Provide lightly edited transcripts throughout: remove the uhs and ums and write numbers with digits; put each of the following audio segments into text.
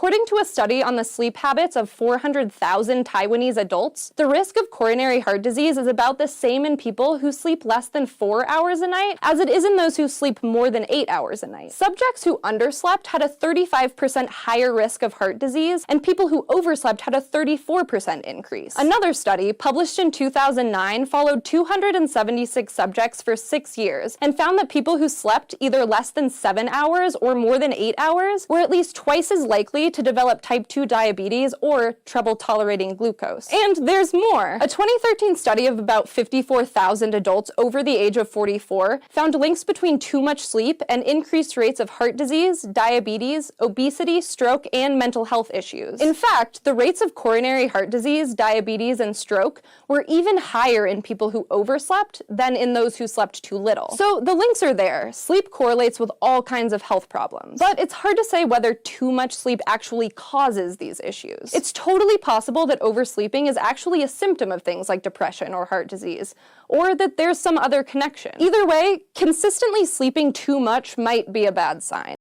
According to a study on the sleep habits of 400,000 Taiwanese adults, the risk of coronary heart disease is about the same in people who sleep less than 4 hours a night as it is in those who sleep more than 8 hours a night. Subjects who underslept had a 35% higher risk of heart disease, and people who overslept had a 34% increase. Another study, published in 2009, followed 276 subjects for 6 years and found that people who slept either less than 7 hours or more than 8 hours were at least twice as likely to develop type 2 diabetes or trouble tolerating glucose. And there's more! A 2013 study of about 54,000 adults over the age of 44 found links between too much sleep and increased rates of heart disease, diabetes, obesity, stroke, and mental health issues. In fact, the rates of coronary heart disease, diabetes, and stroke were even higher in people who overslept than in those who slept too little. So the links are there. Sleep correlates with all kinds of health problems. But it's hard to say whether too much sleep actually causes these issues. It's totally possible that oversleeping is actually a symptom of things like depression or heart disease, or that there's some other connection. Either way, consistently sleeping too much might be a bad sign.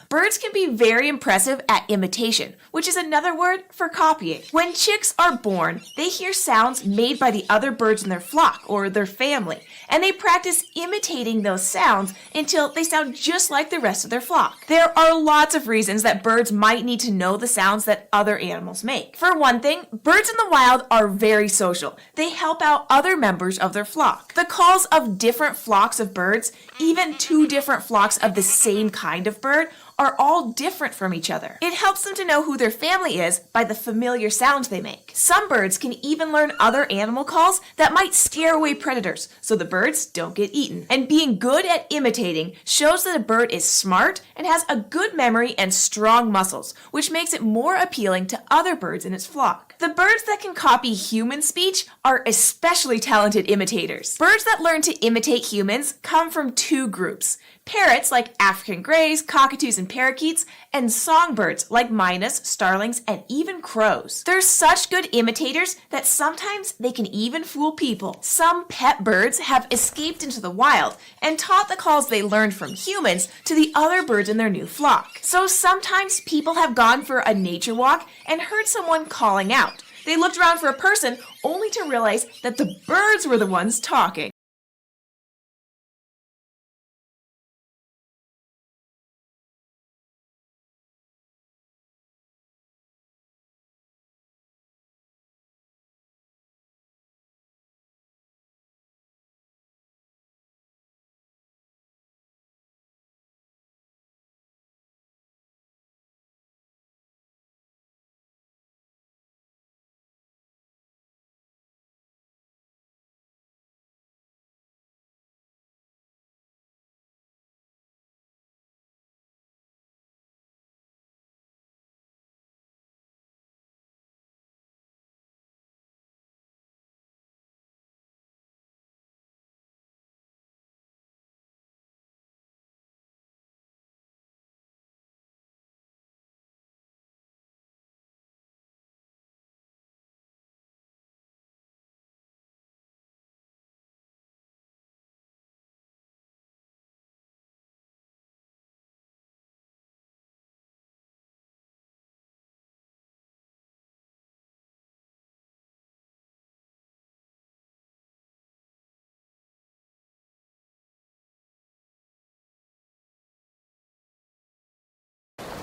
Birds can be very impressive at imitation, which is another word for copying. When chicks are born, they hear sounds made by the other birds in their flock or their family, and they practice imitating those sounds until they sound just like the rest of their flock. There are lots of reasons that birds might need to know the sounds that other animals make. For one thing, birds in the wild are very social. They help out other members of their flock. The calls of different flocks of birds, even two different flocks of the same kind of bird, are all different from each other. It helps them to know who their family is by the familiar sounds they make. Some birds can even learn other animal calls that might scare away predators, so the birds don't get eaten. And being good at imitating shows that a bird is smart and has a good memory and strong muscles, which makes it more appealing to other birds in its flock. The birds that can copy human speech are especially talented imitators. Birds that learn to imitate humans come from two groups: parrots like African greys, cockatoos, and parakeets, and songbirds like minus, starlings, and even crows. They're such good imitators that sometimes they can even fool people. Some pet birds have escaped into the wild and taught the calls they learned from humans to the other birds in their new flock. So sometimes people have gone for a nature walk and heard someone calling out. They looked around for a person only to realize that the birds were the ones talking.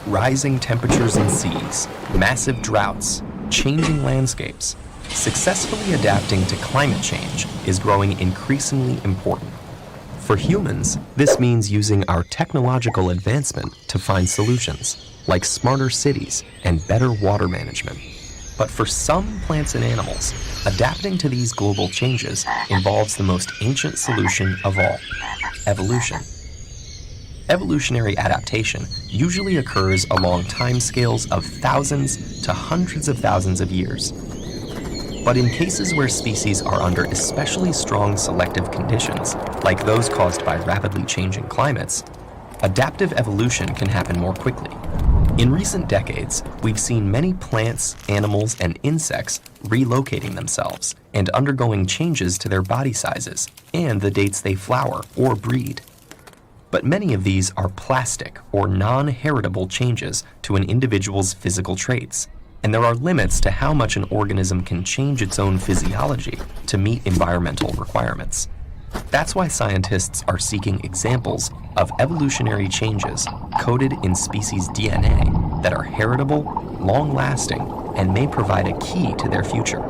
Rising temperatures in seas, massive droughts, changing landscapes. Successfully adapting to climate change is growing increasingly important. For humans, this means using our technological advancement to find solutions, like smarter cities and better water management. But for some plants and animals, adapting to these global changes involves the most ancient solution of all: evolution. Evolutionary adaptation usually occurs along timescales of thousands to hundreds of thousands of years. But in cases where species are under especially strong selective conditions, like those caused by rapidly changing climates, adaptive evolution can happen more quickly. In recent decades, we've seen many plants, animals, and insects relocating themselves and undergoing changes to their body sizes and the dates they flower or breed. But many of these are plastic or non-heritable changes to an individual's physical traits, and there are limits to how much an organism can change its own physiology to meet environmental requirements. That's why scientists are seeking examples of evolutionary changes coded in species' DNA that are heritable, long-lasting, and may provide a key to their future.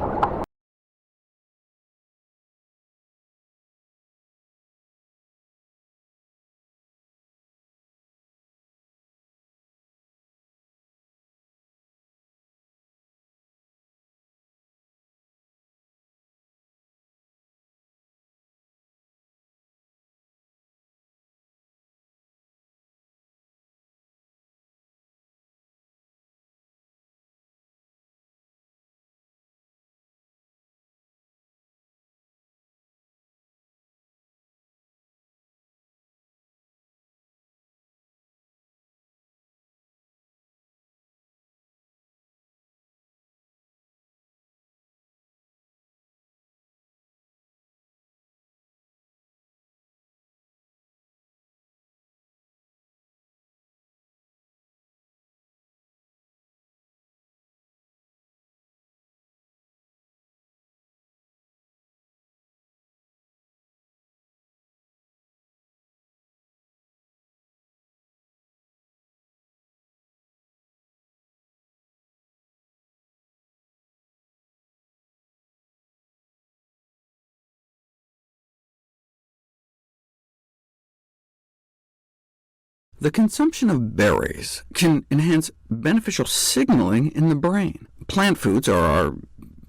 The consumption of berries can enhance beneficial signaling in the brain. Plant foods are our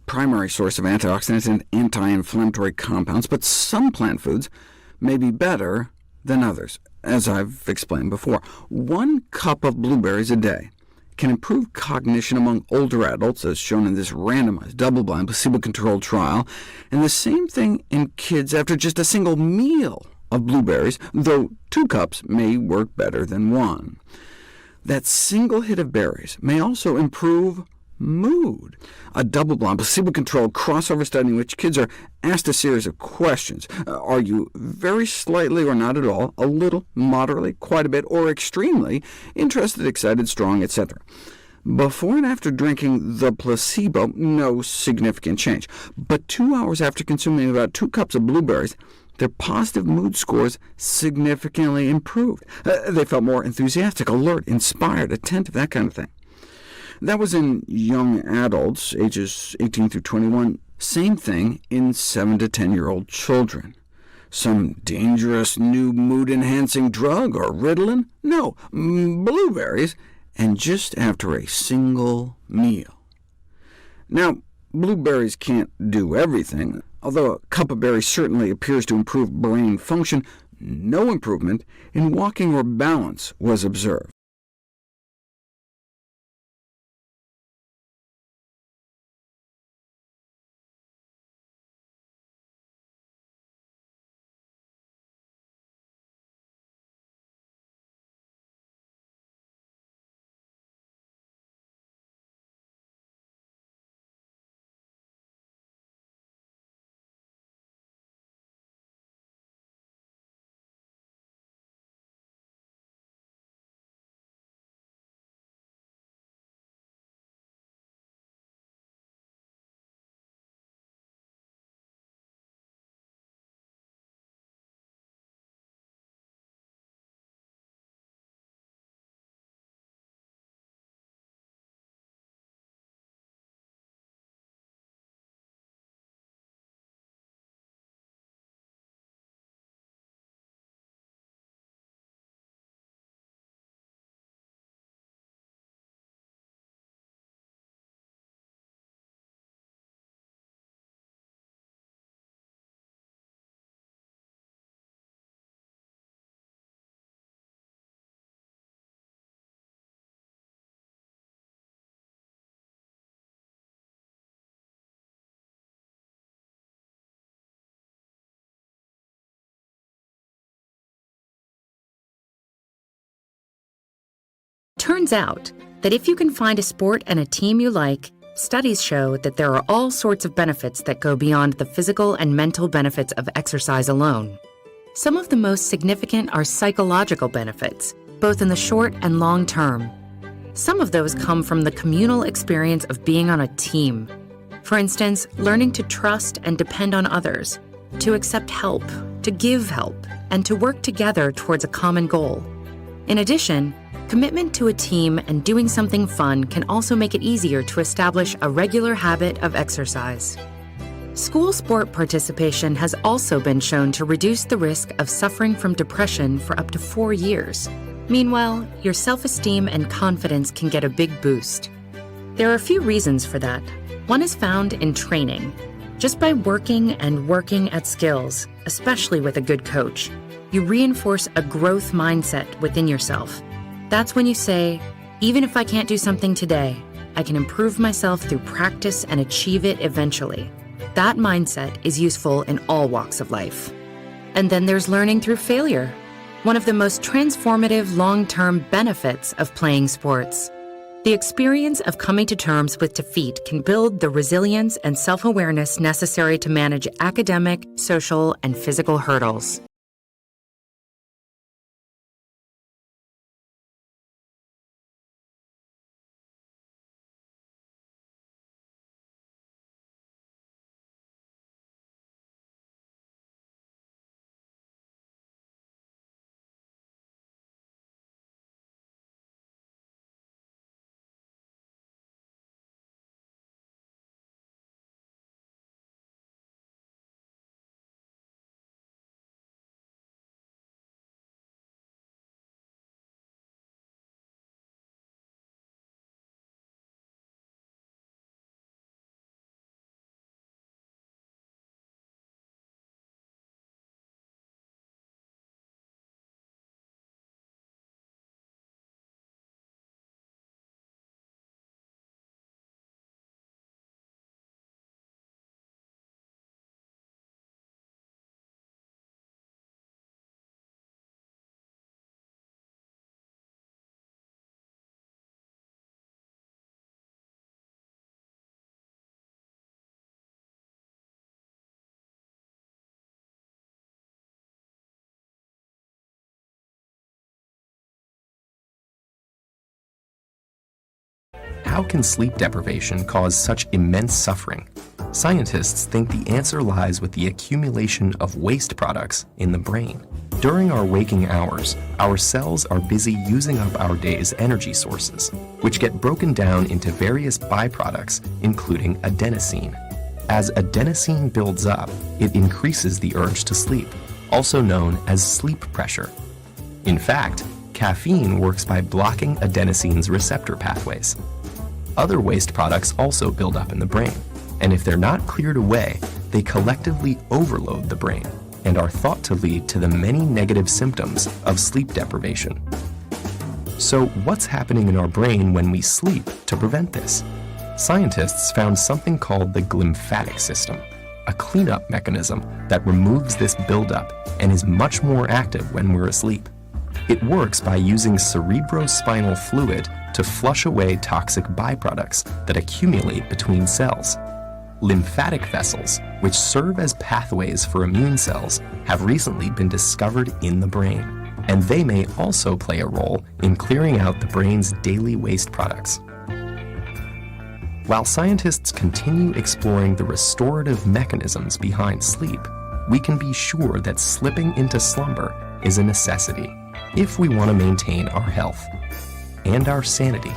primary source of antioxidants and anti-inflammatory compounds, but some plant foods may be better than others, as I've explained before. 1 cup of blueberries a day can improve cognition among older adults, as shown in this randomized, double-blind, placebo-controlled trial, and the same thing in kids after just a single meal of blueberries, though 2 cups may work better than 1. That single hit of berries may also improve mood. A double-blind, placebo-controlled crossover study in which kids are asked a series of questions. Are you very slightly or not at all, a little, moderately, quite a bit, or extremely interested, excited, strong, etc.? Before and after drinking the placebo, no significant change. But 2 hours after consuming about 2 cups of blueberries, their positive mood scores significantly improved. They felt more enthusiastic, alert, inspired, attentive, that kind of thing. That was in young adults, ages 18 through 21. Same thing in 7 to 10-year-old children. Some dangerous new mood-enhancing drug, or Ritalin? No, blueberries, and just after a single meal. Now, blueberries can't do everything. Although a cup of berries certainly appears to improve brain function, no improvement in walking or balance was observed. turns out that if you can find a sport and a team you like, studies show that there are all sorts of benefits that go beyond the physical and mental benefits of exercise alone. Some of the most significant are psychological benefits, both in the short and long term. Some of those come from the communal experience of being on a team. For instance, learning to trust and depend on others, to accept help, to give help, and to work together towards a common goal. In addition, commitment to a team and doing something fun can also make it easier to establish a regular habit of exercise. School sport participation has also been shown to reduce the risk of suffering from depression for up to 4 years. Meanwhile, your self-esteem and confidence can get a big boost. There are a few reasons for that. One is found in training. Just by working and working at skills, especially with a good coach, you reinforce a growth mindset within yourself. That's when you say, even if I can't do something today, I can improve myself through practice and achieve it eventually. That mindset is useful in all walks of life. And then there's learning through failure, one of the most transformative long-term benefits of playing sports. The experience of coming to terms with defeat can build the resilience and self-awareness necessary to manage academic, social, and physical hurdles. How can sleep deprivation cause such immense suffering? Scientists think the answer lies with the accumulation of waste products in the brain. During our waking hours, our cells are busy using up our day's energy sources, which get broken down into various byproducts, including adenosine. As adenosine builds up, it increases the urge to sleep, also known as sleep pressure. In fact, caffeine works by blocking adenosine's receptor pathways. Other waste products also build up in the brain, and if they're not cleared away, they collectively overload the brain and are thought to lead to the many negative symptoms of sleep deprivation. So what's happening in our brain when we sleep to prevent this? Scientists found something called the glymphatic system, a cleanup mechanism that removes this buildup and is much more active when we're asleep. It works by using cerebrospinal fluid to flush away toxic byproducts that accumulate between cells. Lymphatic vessels, which serve as pathways for immune cells, have recently been discovered in the brain, and they may also play a role in clearing out the brain's daily waste products. While scientists continue exploring the restorative mechanisms behind sleep, we can be sure that slipping into slumber is a necessity if we want to maintain our health and our sanity.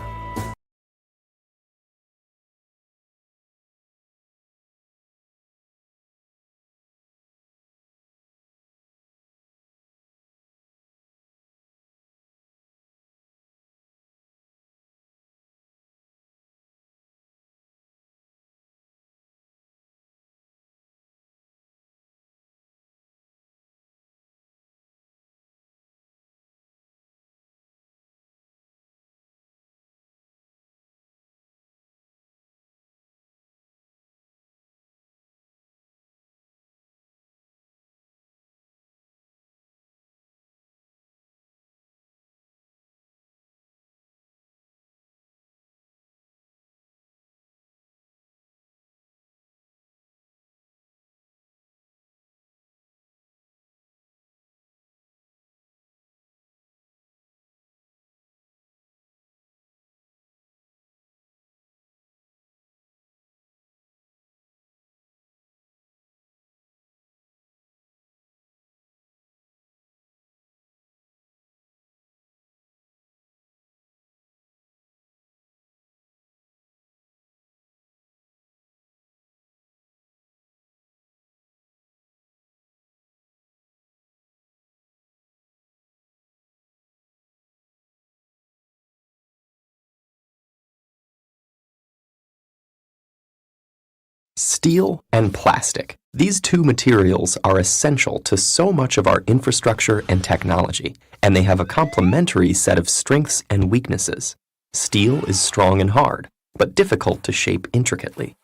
Steel and plastic. These two materials are essential to so much of our infrastructure and technology, and they have a complementary set of strengths and weaknesses. Steel is strong and hard, but difficult to shape intricately.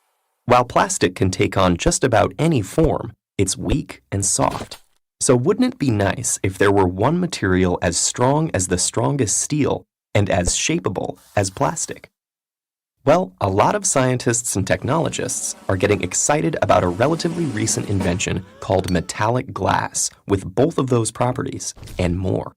While plastic can take on just about any form, it's weak and soft. So wouldn't it be nice if there were one material as strong as the strongest steel and as shapeable as plastic? Well, a lot of scientists and technologists are getting excited about a relatively recent invention called metallic glass with both of those properties and more.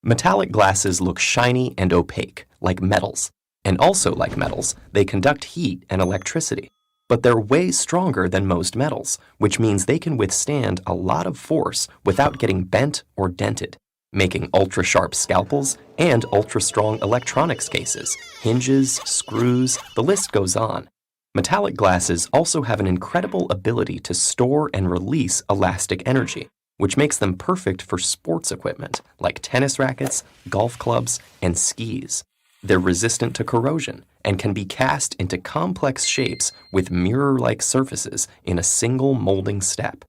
Metallic glasses look shiny and opaque, like metals. And also like metals, they conduct heat and electricity. But they're way stronger than most metals, which means they can withstand a lot of force without getting bent or dented, making ultra-sharp scalpels and ultra-strong electronics cases, hinges, screws, the list goes on. Metallic glasses also have an incredible ability to store and release elastic energy, which makes them perfect for sports equipment like tennis rackets, golf clubs, and skis. They're resistant to corrosion and can be cast into complex shapes with mirror-like surfaces in a single molding step.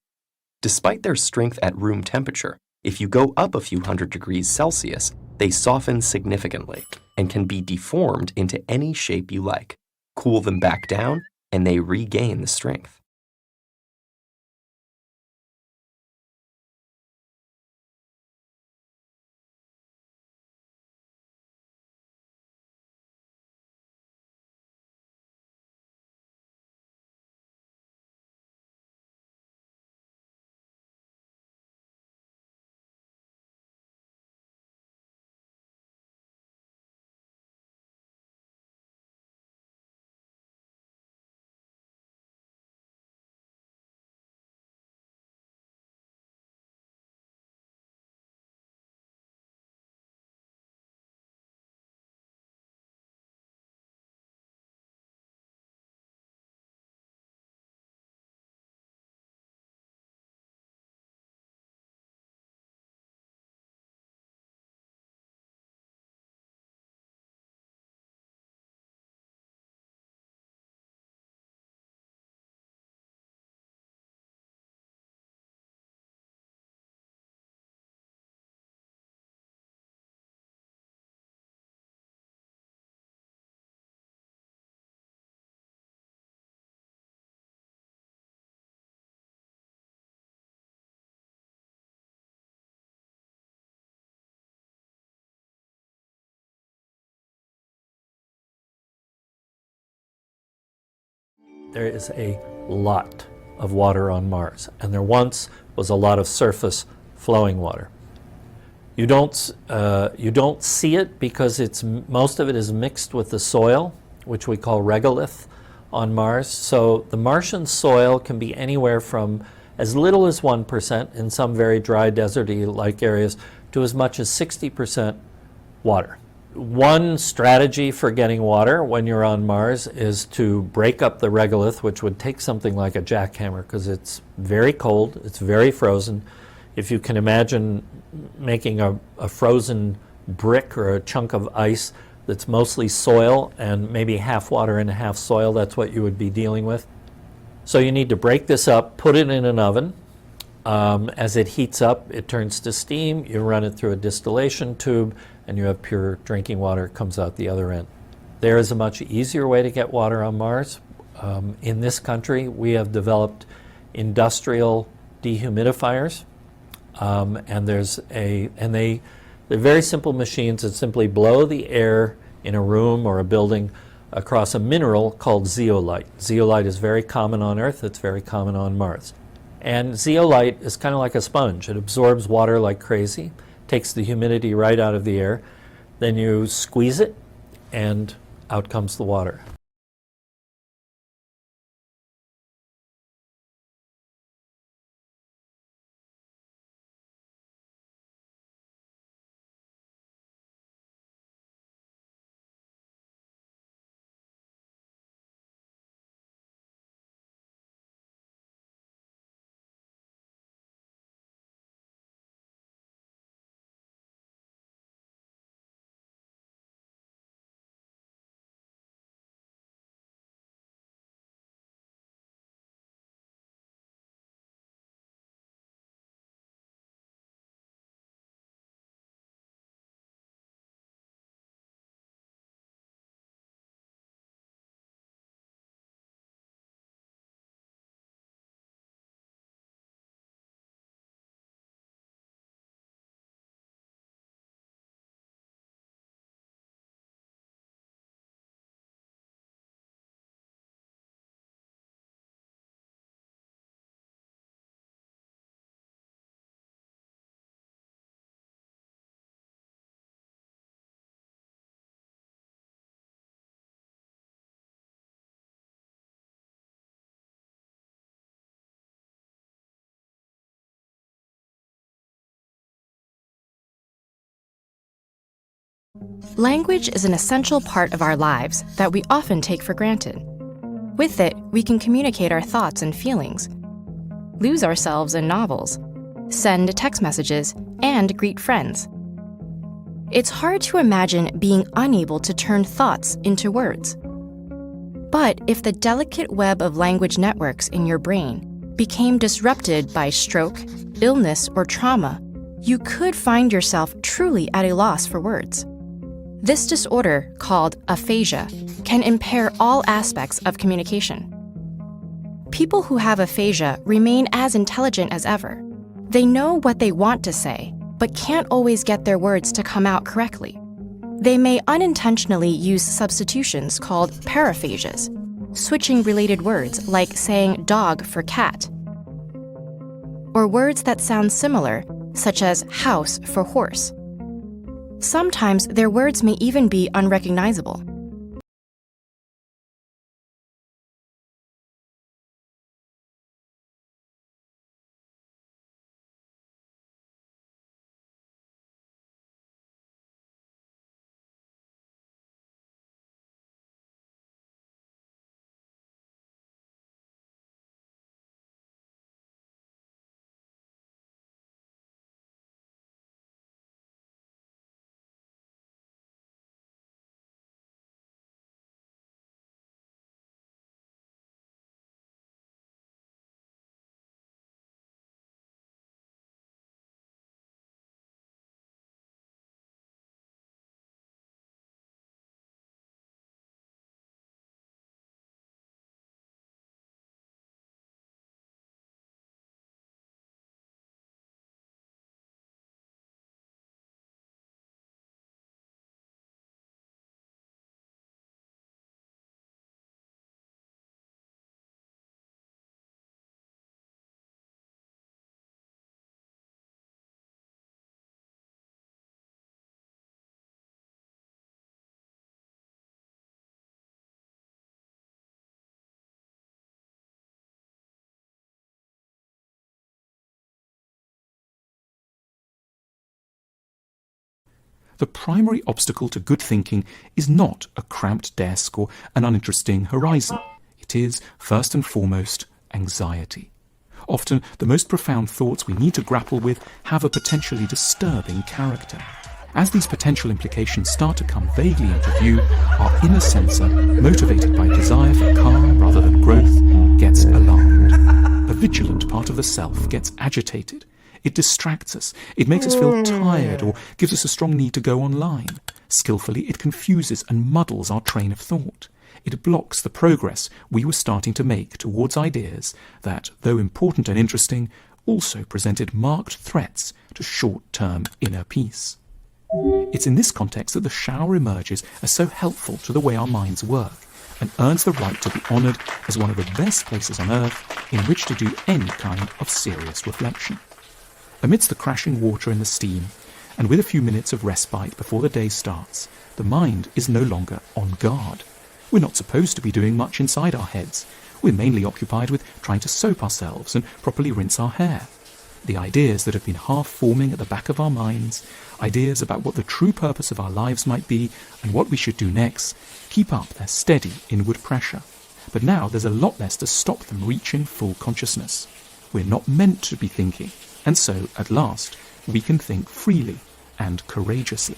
Despite their strength at room temperature, if you go up a few hundred degrees Celsius, they soften significantly and can be deformed into any shape you like. Cool them back down, and they regain the strength. There is a lot of water on Mars, and there once was a lot of surface flowing water. You don't see it because most of it is mixed with the soil, which we call regolith on Mars. So the Martian soil can be anywhere from as little as 1% in some very dry, deserty-like areas to as much as 60% water. One strategy for getting water when you're on Mars is to break up the regolith, which would take something like a jackhammer because it's very cold, it's very frozen. If you can imagine making a frozen brick or a chunk of ice that's mostly soil and maybe half water and half soil, that's what you would be dealing with. So you need to break this up, put it in an oven. As it heats up, it turns to steam. You run it through a distillation tube, and you have pure drinking water comes out the other end. There is a much easier way to get water on Mars. In this country, we have developed industrial dehumidifiers, they're very simple machines that simply blow the air in a room or a building across a mineral called zeolite. Zeolite is very common on Earth. It's very common on Mars. And zeolite is kind of like a sponge. It absorbs water like crazy, takes the humidity right out of the air. Then you squeeze it, and out comes the water. Language is an essential part of our lives that we often take for granted. With it, we can communicate our thoughts and feelings, lose ourselves in novels, send text messages, and greet friends. It's hard to imagine being unable to turn thoughts into words. But if the delicate web of language networks in your brain became disrupted by stroke, illness, or trauma, you could find yourself truly at a loss for words. This disorder, called aphasia, can impair all aspects of communication. People who have aphasia remain as intelligent as ever. They know what they want to say, but can't always get their words to come out correctly. They may unintentionally use substitutions called paraphasias, switching related words like saying dog for cat, or words that sound similar, such as house for horse. Sometimes their words may even be unrecognizable. The primary obstacle to good thinking is not a cramped desk or an uninteresting horizon. It is, first and foremost, anxiety. Often, the most profound thoughts we need to grapple with have a potentially disturbing character. As these potential implications start to come vaguely into view, our inner sensor, motivated by desire for calm rather than growth, gets alarmed. A vigilant part of the self gets agitated. It distracts us, it makes us feel tired, or gives us a strong need to go online. Skillfully, it confuses and muddles our train of thought. It blocks the progress we were starting to make towards ideas that, though important and interesting, also presented marked threats to short-term inner peace. It's in this context that the shower emerges as so helpful to the way our minds work, and earns the right to be honoured as one of the best places on earth in which to do any kind of serious reflection. Amidst the crashing water and the steam, and with a few minutes of respite before the day starts, the mind is no longer on guard. We're not supposed to be doing much inside our heads. We're mainly occupied with trying to soap ourselves and properly rinse our hair. The ideas that have been half-forming at the back of our minds, ideas about what the true purpose of our lives might be and what we should do next, keep up their steady inward pressure. But now there's a lot less to stop them reaching full consciousness. We're not meant to be thinking. And so, at last, we can think freely and courageously.